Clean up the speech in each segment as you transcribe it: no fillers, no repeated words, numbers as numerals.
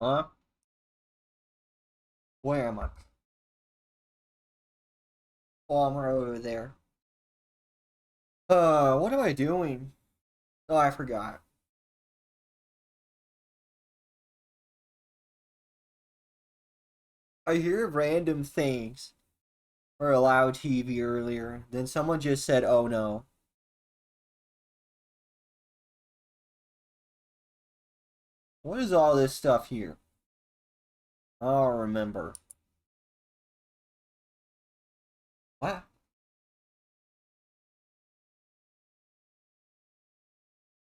Huh? Where am I? Oh, I'm right over there. What am I doing? Oh, I forgot. I hear random things or loud TV earlier. Then someone just said, "Oh no." What is all this stuff here? I don't remember. What?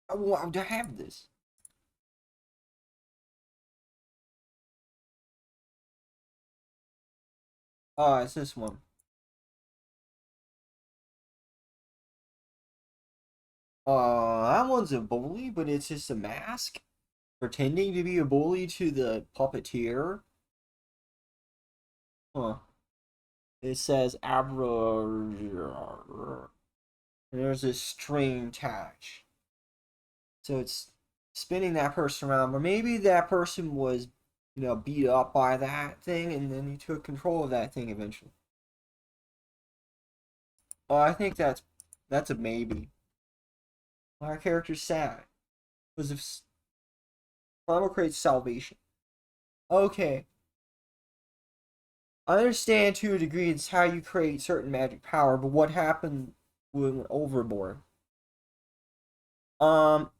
I want to have this. Oh, it's this one. That one's a bully, but it's just a mask pretending to be a bully to the puppeteer. Huh. It says Abra. There's a string attached. So it's spinning that person around. Or maybe that person was, beat up by that thing and then he took control of that thing eventually. Oh, I think that's a maybe. Our character's sad. Because if Primal creates salvation. Okay. I understand to a degree it's how you create certain magic power, but what happened when overboard? Um,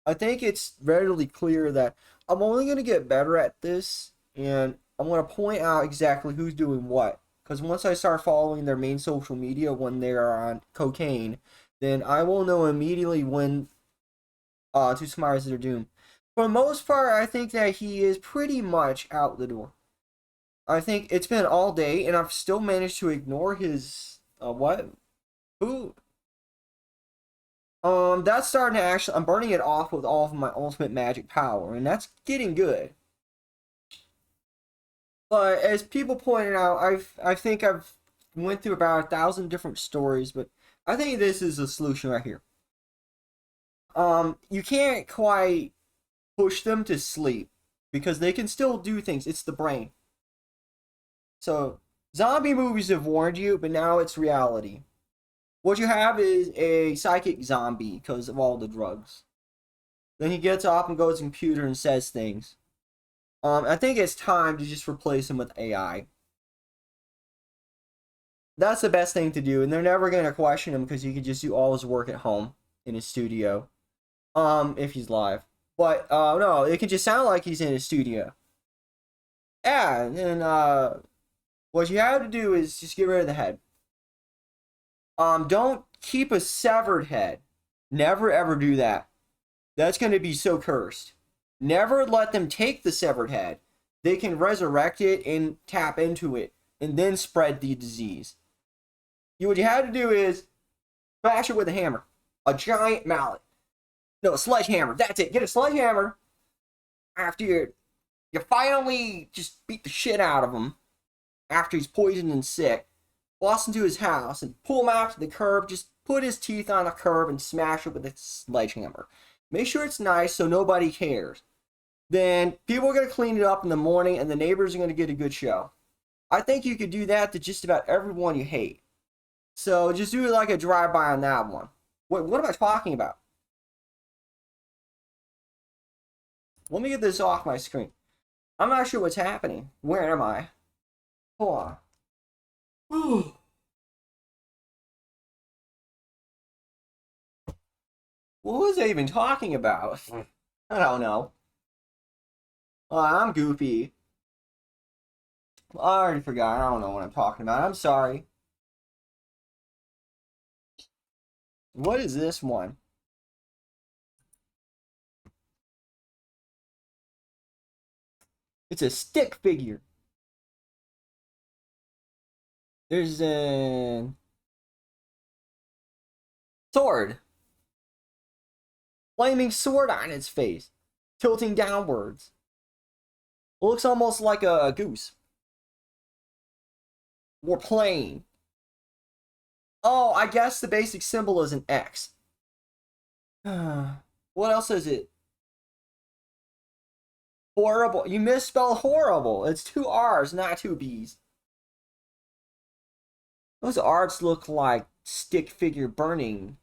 I think it's readily clear that I'm only going to get better at this, and I'm going to point out exactly who's doing what. Because once I start following their main social media when they are on cocaine, then I will know immediately when to surmise their doom. For the most part, I think that he is pretty much out the door. I think it's been all day, and I've still managed to ignore his what? Who? That's starting to actually. I'm burning it off with all of my ultimate magic power, and that's getting good. But as people pointed out, I think I've went through about 1,000 different stories, but I think this is the solution right here. You can't quite push them to sleep because they can still do things. It's the brain. So zombie movies have warned you, but now it's reality. What you have is a psychic zombie because of all the drugs. Then he gets up and goes to the computer and says things. I think it's time to just replace him with AI. That's the best thing to do, and they're never gonna question him because he can just do all his work at home in his studio. If he's live. But no, it can just sound like he's in his studio. Yeah, and what you have to do is just get rid of the head. Don't keep a severed head. Never ever do that. That's gonna be so cursed. Never let them take the severed head. They can resurrect it and tap into it and then spread the disease. What you have to do is smash it with a hammer. A giant mallet. No, a sledgehammer. That's it. Get a sledgehammer after you finally just beat the shit out of him after he's poisoned and sick. Bust into his house and pull him out to the curb. Just put his teeth on the curb and smash it with a sledgehammer. Make sure it's nice so nobody cares. Then people are going to clean it up in the morning and the neighbors are going to get a good show. I think you could do that to just about everyone you hate. So just do like a drive-by on that one. What am I talking about? Let me get this off my screen. I'm not sure what's happening. Where am I? Hold on. What was I even talking about? I don't know. I'm goofy. I already forgot. I don't know what I'm talking about. I'm sorry. What is this one? It's a stick figure. There's a sword. Flaming sword on its face. Tilting downwards. Looks almost like a goose. We're playing. Oh, I guess the basic symbol is an X. What else is it? Horrible. You misspelled horrible. It's 2 R's, not 2 B's. Those R's look like stick figure burning.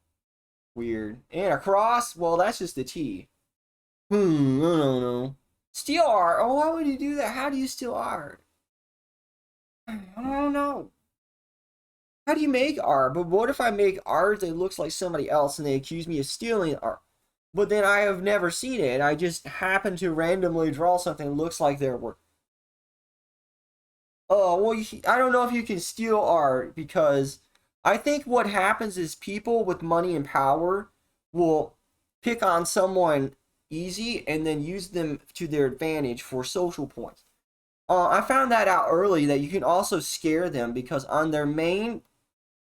Weird. And a cross? Well, that's just a T. I don't know. Steal art? Oh, why would you do that? How do you steal art? I don't know. How do you make art? But what if I make art that looks like somebody else and they accuse me of stealing art? But then I have never seen it. I just happen to randomly draw something that looks like their work. Oh, well, I don't know if you can steal art because I think what happens is people with money and power will pick on someone easy and then use them to their advantage for social points. I found that out early that you can also scare them because on their main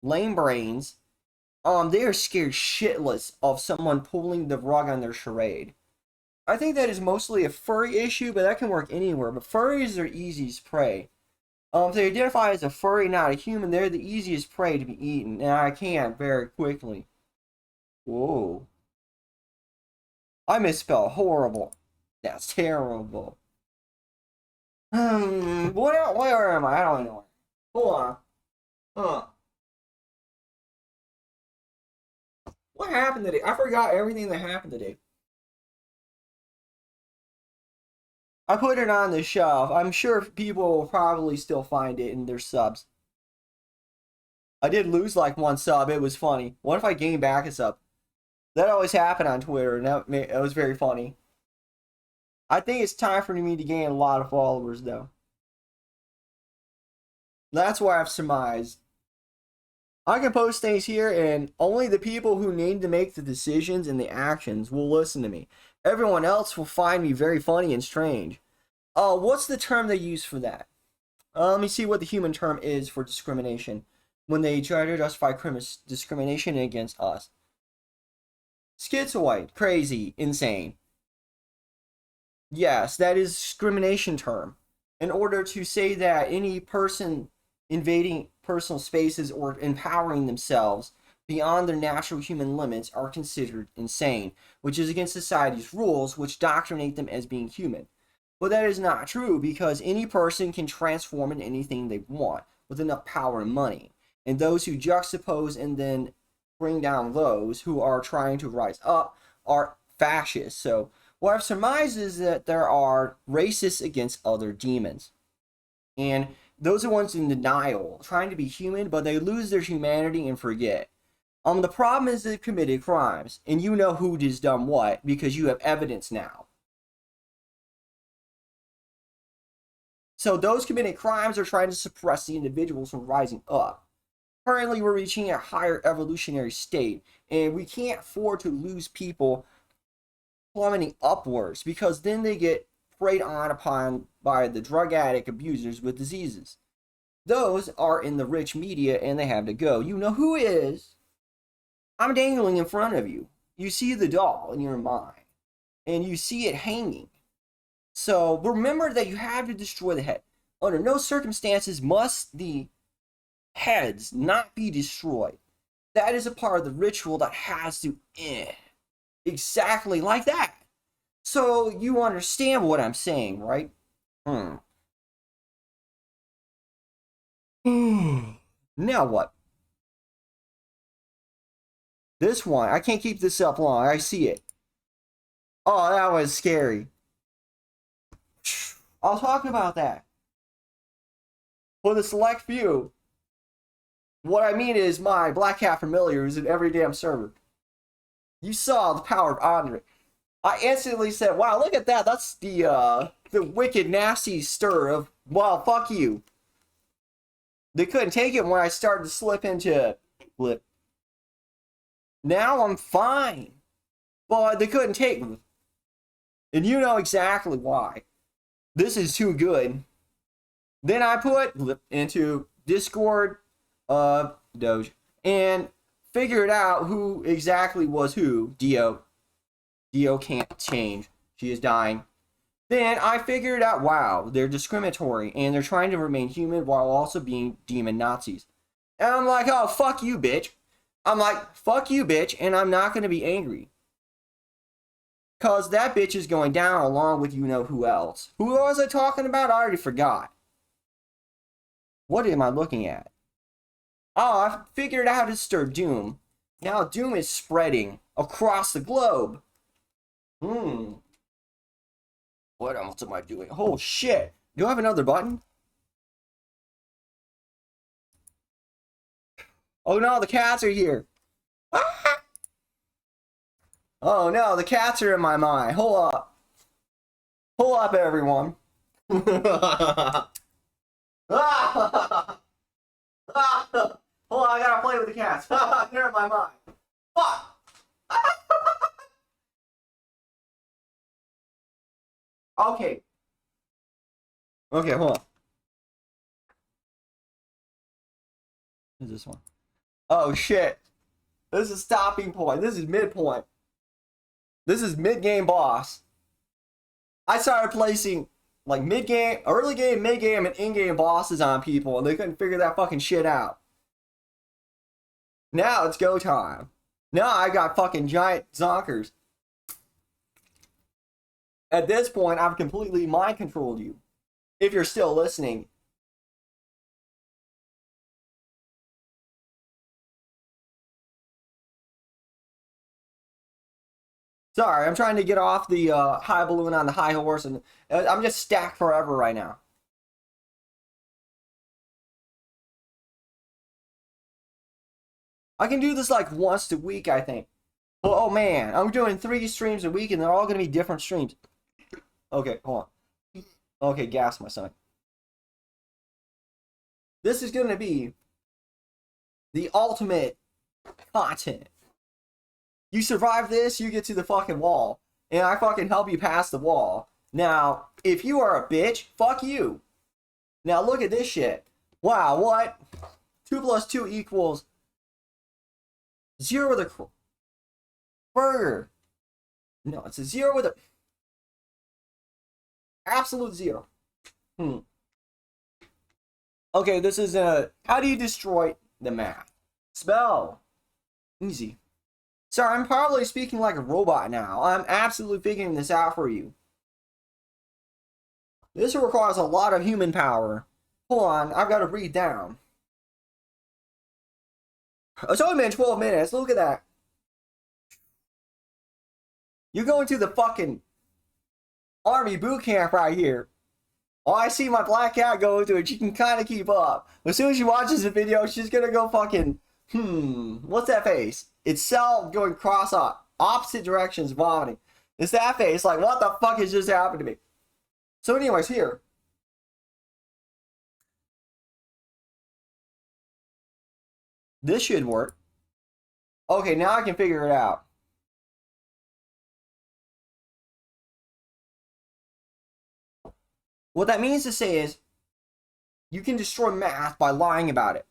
lame brains, they are scared shitless of someone pulling the rug on their charade. I think that is mostly a furry issue, but that can work anywhere. But furries are easiest prey. If they identify as a furry, not a human, they're the easiest prey to be eaten, and I can very quickly. Whoa. I misspelled horrible. That's terrible. Where am I? I don't know. Hold on. What happened today? I forgot everything that happened today. I put it on the shelf. I'm sure people will probably still find it in their subs. I did lose like 1 sub. It was funny. What if I gain back a sub? That always happened on Twitter, and that was very funny. I think it's time for me to gain a lot of followers, though. That's why I've surmised. I can post things here, and only the people who need to make the decisions and the actions will listen to me. Everyone else will find me very funny and strange. What's the term they use for that? Let me see what the human term is for discrimination when they try to justify discrimination against us. Schizoid, crazy, insane. Yes, that is discrimination term. In order to say that any person invading personal spaces or empowering themselves beyond their natural human limits are considered insane, which is against society's rules, which doctrinate them as being human. But that is not true because any person can transform into anything they want with enough power and money. And those who juxtapose and then bring down those who are trying to rise up are fascists. So what I've surmised is that there are racists against other demons. And those are ones in denial, trying to be human, but they lose their humanity and forget. The problem is they've committed crimes, and you know who has done what because you have evidence now. So those committing crimes are trying to suppress the individuals from rising up. Currently, we're reaching a higher evolutionary state, and we can't afford to lose people plummeting upwards because then they get preyed on upon by the drug addict abusers with diseases. Those are in the rich media and they have to go. You know who is. I'm dangling in front of you. You see the doll in your mind and you see it hanging. So remember that you have to destroy the head. Under no circumstances must the heads not be destroyed. That is a part of the ritual that has to end. Exactly like that. So you understand what I'm saying, right? Now what? This one, I can't keep this up long. I see it. Oh, that was scary. I'll talk about that. For the select few. What I mean is my Black Hat familiar is in every damn server. You saw the power of Andre. I instantly said, wow, look at that. That's the wicked, nasty stir of, wow, fuck you. They couldn't take it when I started to slip into flip. Now I'm fine. But they couldn't take me. And you know exactly why. This is too good. Then I put into Discord Doge and figured out who exactly was who. Dio. Dio can't change. She is dying. Then I figured out, wow, they're discriminatory and they're trying to remain human while also being demon Nazis. And I'm like, oh, fuck you, bitch. I'm like, fuck you, bitch, and I'm not going to be angry. Cause that bitch is going down along with you know who else. Who was I talking about? I already forgot. What am I looking at? Oh, I figured out how to stir Doom. Now Doom is spreading across the globe. What else am I doing? Oh shit. Do I have another button? Oh no, the cats are here. Oh no, the cats are in my mind. Hold up. Hold up, everyone. Hold on, I gotta play with the cats. They're in my mind. Fuck. Okay. Okay, hold on. Who's this one? Oh shit. This is stopping point. This is midpoint. This is mid-game boss. I started placing like mid-game, early game, mid-game, and in-game bosses on people, and they couldn't figure that fucking shit out. Now it's go time. Now I got fucking giant zonkers. At this point, I've completely mind controlled you. If you're still listening. Sorry, I'm trying to get off the high balloon on the high horse, and I'm just stacked forever right now. I can do this like once a week, I think. Oh man, I'm doing 3 streams a week, and they're all gonna be different streams. Okay, hold on. Okay, gas my son. This is gonna be the ultimate content. You survive this, you get to the fucking wall, and I fucking help you pass the wall. Now, if you are a bitch, fuck you. Now look at this shit. Wow, what? 2 plus 2 equals 0 with a burger. No, it's a 0 with a absolute 0. Okay, this is how do you destroy the math? Spell. Easy. Sorry, I'm probably speaking like a robot now. I'm absolutely figuring this out for you. This requires a lot of human power. Hold on, I've got to breathe down. It's only been 12 minutes. Look at that. You're going to the fucking army boot camp right here. Oh, I see my black cat go into it. She can kind of keep up. As soon as she watches the video, she's gonna go fucking, what's that face? It's Cell going cross up, opposite directions, vomiting. It's that face, like, what the fuck has just happened to me? So anyways, here. This should work. Okay, now I can figure it out. What that means to say is, you can destroy math by lying about it.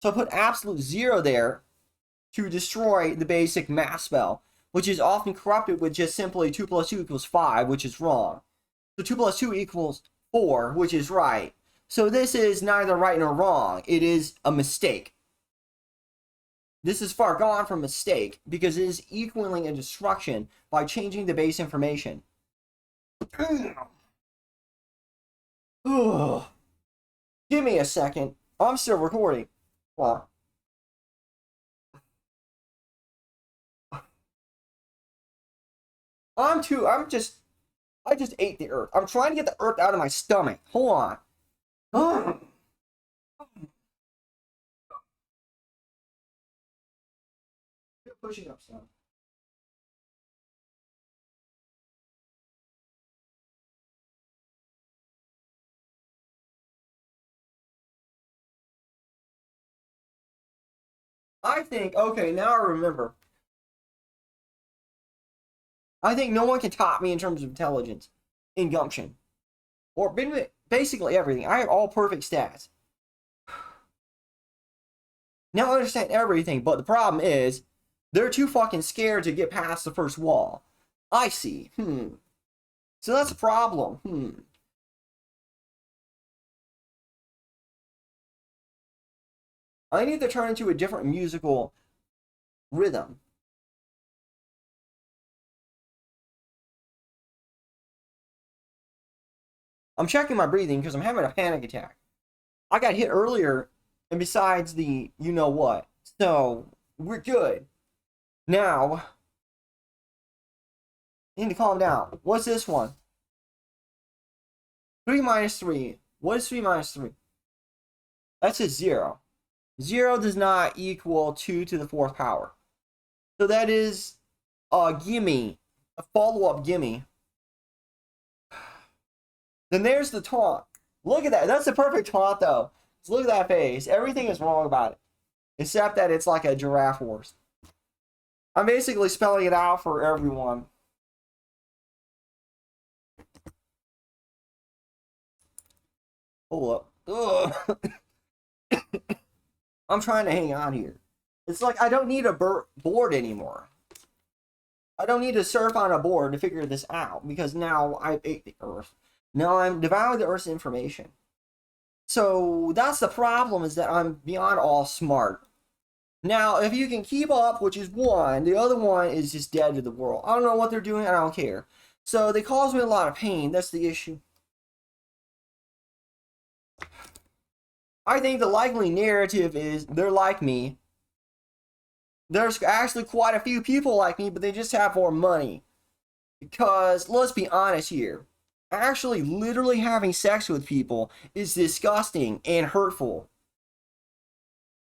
So I put absolute 0 there to destroy the basic math spell, which is often corrupted with just simply 2 plus 2 equals 5, which is wrong. So 2 plus 2 equals 4, which is right. So this is neither right nor wrong. It is a mistake. This is far gone from mistake because it is equaling a destruction by changing the base information. Give me a second. I'm still recording. Well, I just ate the earth. I'm trying to get the earth out of my stomach. Hold on. Pushing up some. I think, okay, now I remember. I think no one can top me in terms of intelligence and gumption. Or basically everything. I have all perfect stats. Now I understand everything, but the problem is, they're too fucking scared to get past the first wall. I see. So that's a problem. I need to turn into a different musical rhythm. I'm checking my breathing because I'm having a panic attack. I got hit earlier, and besides the you know what. So, we're good. Now, I need to calm down. What's this one? 3 minus 3. What is 3 minus 3? That's a 0. 0 does not equal 2 to the 4th power. So that is a gimme. A follow-up gimme. Then there's the taunt. Look at that. That's a perfect taunt, though. Just look at that face. Everything is wrong about it. Except that it's like a giraffe horse. I'm basically spelling it out for everyone. Hold up. I'm trying to hang on here. It's like I don't need a board anymore. I don't need to surf on a board to figure this out because now I ate the Earth. Now I'm devouring the Earth's information. So that's the problem, is that I'm beyond all smart. Now, if you can keep up, which is one, the other one is just dead to the world. I don't know what they're doing, I don't care. So they cause me a lot of pain, that's the issue. I think the likely narrative is they're like me. There's actually quite a few people like me, but they just have more money. Because, let's be honest here, actually literally having sex with people is disgusting and hurtful.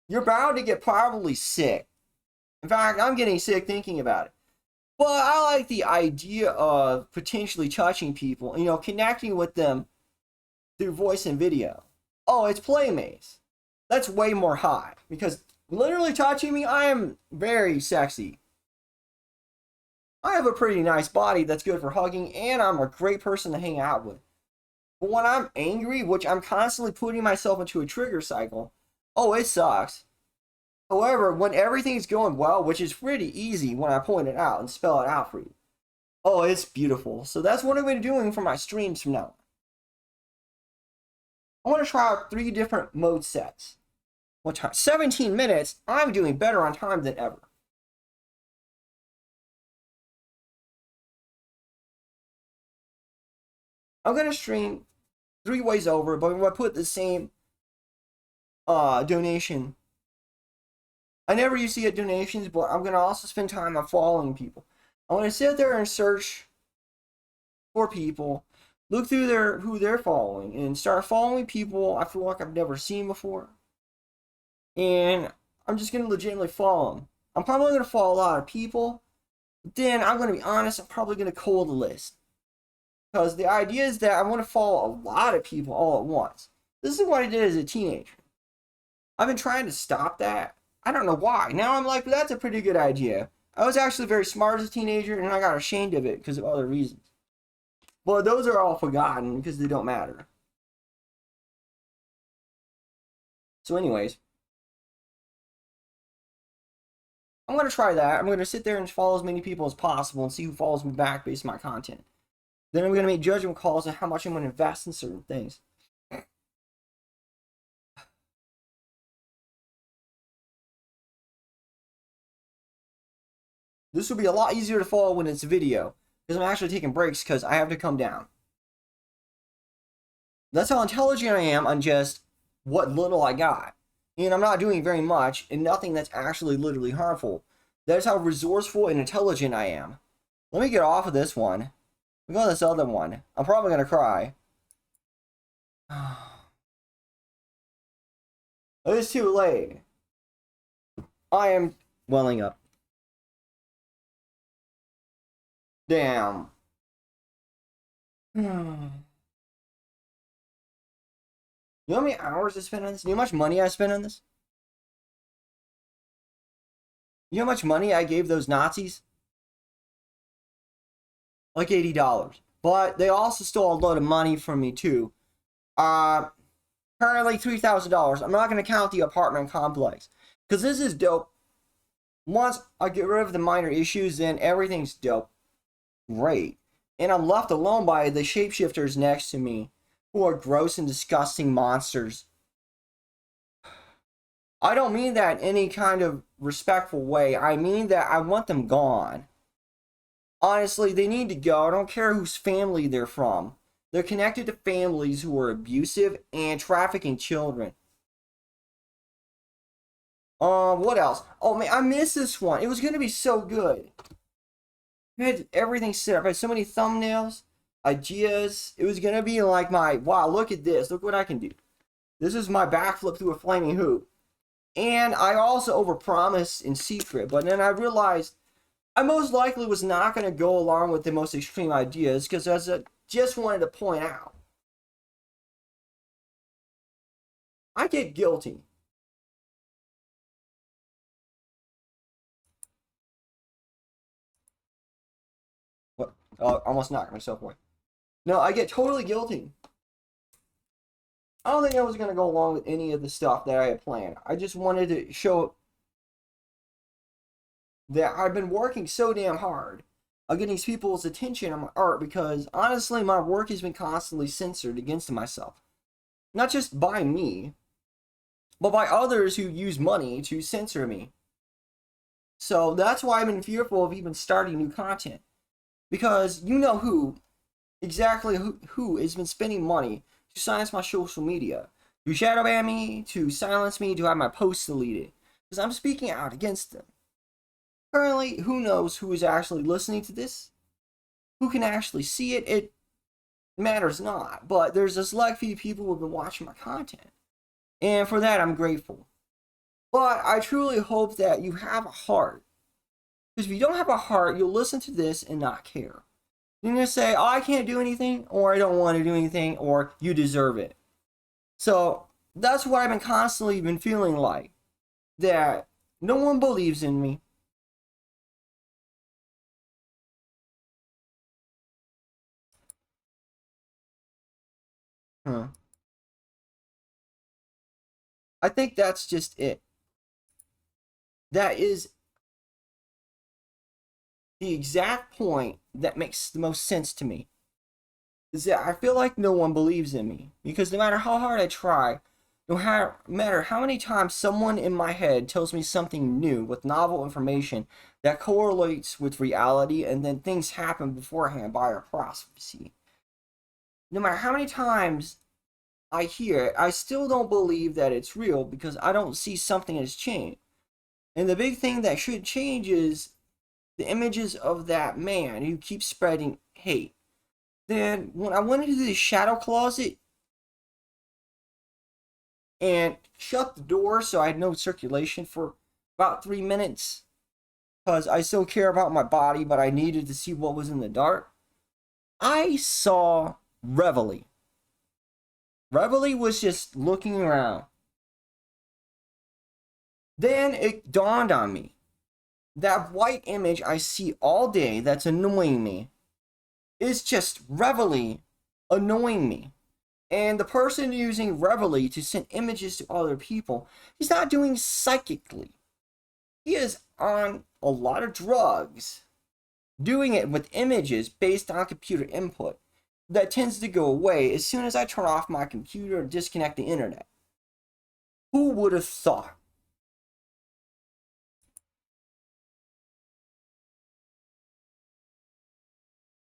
You're bound to get probably sick. In fact, I'm getting sick thinking about it. But I like the idea of potentially touching people, connecting with them through voice and video. Oh, it's Playmates. That's way more hot, because literally touching me, I am very sexy. I have a pretty nice body that's good for hugging, and I'm a great person to hang out with. But when I'm angry, which I'm constantly putting myself into a trigger cycle, oh, it sucks. However, when everything's going well, which is pretty easy when I point it out and spell it out for you, oh, it's beautiful. So that's what I'm going to be doing for my streams from now on. I want to try out 3 different mode sets. 17 minutes, I'm doing better on time than ever. I'm going to stream 3 ways over, but I'm going to put the same donation. I never used to get donations, but I'm going to also spend time on following people. I want to sit there and search for people, look through who they're following, and start following people I feel like I've never seen before. And I'm just going to legitimately follow them. I'm probably going to follow a lot of people. But then, I'm going to be honest, I'm probably going to cold the list. Because the idea is that I want to follow a lot of people all at once. This is what I did as a teenager. I've been trying to stop that. I don't know why. Now I'm like, that's a pretty good idea. I was actually very smart as a teenager, and I got ashamed of it because of other reasons. But those are all forgotten because they don't matter. So anyways, I'm going to try that. I'm going to sit there and follow as many people as possible and see who follows me back based on my content. Then I'm going to make judgment calls on how much I'm going to invest in certain things. This will be a lot easier to follow when it's video, because I'm actually taking breaks because I have to come down. That's how intelligent I am on just what little I got. And I'm not doing very much, and nothing that's actually literally harmful. That's how resourceful and intelligent I am. Let me get off of this one. We go to this other one. I'm probably going to cry. It's too late. I am welling up. Damn. You know how many hours I spent on this? You know how much money I spent on this? You know how much money I gave those Nazis? Like $80. But they also stole a load of money from me too. Currently $3,000. I'm not going to count the apartment complex. Because this is dope. Once I get rid of the minor issues, then everything's dope. Great. And I'm left alone by the shapeshifters next to me, who are gross and disgusting monsters. I don't mean that in any kind of respectful way. I mean that I want them gone. Honestly, they need to go. I don't care whose family they're from. They're connected to families who are abusive and trafficking children. What else? Oh man, I missed this one. It was gonna be so good. I had everything set up. I had so many thumbnails, ideas. It was gonna be like my wow, look at this. Look what I can do. This is my backflip through a flaming hoop. And I also overpromised in secret, but then I realized I most likely was not going to go along with the most extreme ideas because as I just wanted to point out, I get guilty. What? Almost knocked myself away. No, I get totally guilty. I don't think I was going to go along with any of the stuff that I had planned. I just wanted to show that I've been working so damn hard on getting people's attention on my art because honestly, my work has been constantly censored against myself. Not just by me, but by others who use money to censor me. So that's why I've been fearful of even starting new content. Because you know exactly who has been spending money to silence my social media, to shadow ban me, to silence me, to have my posts deleted. Because I'm speaking out against them. Currently, who knows who is actually listening to this? Who can actually see it? It matters not. But there's a select few people who have been watching my content. And for that, I'm grateful. But I truly hope that you have a heart. Because if you don't have a heart, you'll listen to this and not care. You're going to say, oh, I can't do anything, or I don't want to do anything, or you deserve it. So that's what I've been constantly been feeling like. That no one believes in me. I think that's just it. That is the exact point that makes the most sense to me. Is that I feel like no one believes in me. Because no matter how hard I try, no matter how many times someone in my head tells me something new with novel information that correlates with reality and then things happen beforehand by a prophecy. No matter how many times I hear it, I still don't believe that it's real because I don't see something has changed. And the big thing that should change is the images of that man who keeps spreading hate. Then when I went into the shadow closet and shut the door so I had no circulation for about 3 minutes because I still care about my body, but I needed to see what was in the dark, I saw Reveille. Reveille was just looking around. Then it dawned on me. That white image I see all day that's annoying me is just Reveille annoying me. And the person using Reveille to send images to other people, he's not doing psychically. He is on a lot of drugs, doing it with images based on computer input that tends to go away as soon as I turn off my computer and disconnect the internet. Who would have thought?